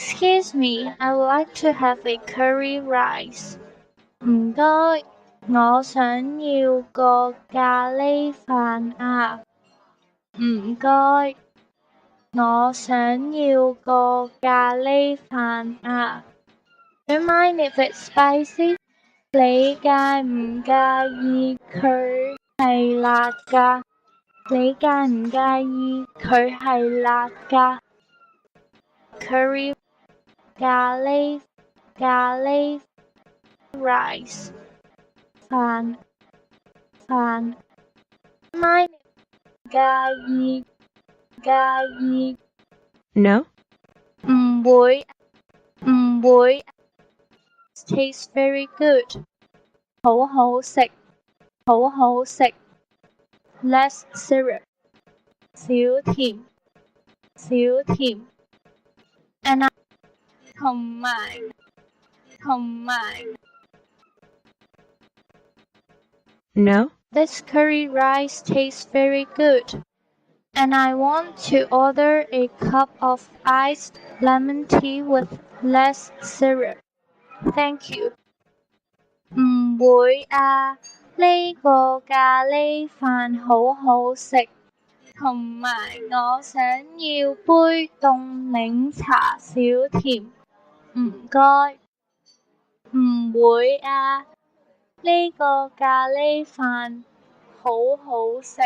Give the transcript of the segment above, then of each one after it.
Excuse me, I would like to have a curry rice. 唔該，我想要個咖喱飯啊。唔該，我想要個咖喱飯啊。Do you mind if it's spicy？你介唔介意佢係辣㗎？你介唔介意佢係辣㗎？Curry 咖喱 rice 飯 mind 介意 No? 唔會 tastes very good 好好食 less syrup 少甜 and 同埋 No? This curry rice tastes very good, and I want to order a cup of iced lemon tea with less syrup. Thank you. 唔會啊，呢個咖喱飯好好食，同埋我想要杯凍檸茶少甜，唔該。唔會啊，呢個咖喱飯好好食，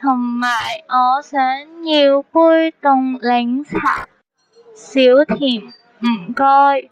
同埋我想要杯凍檸茶少甜，唔該。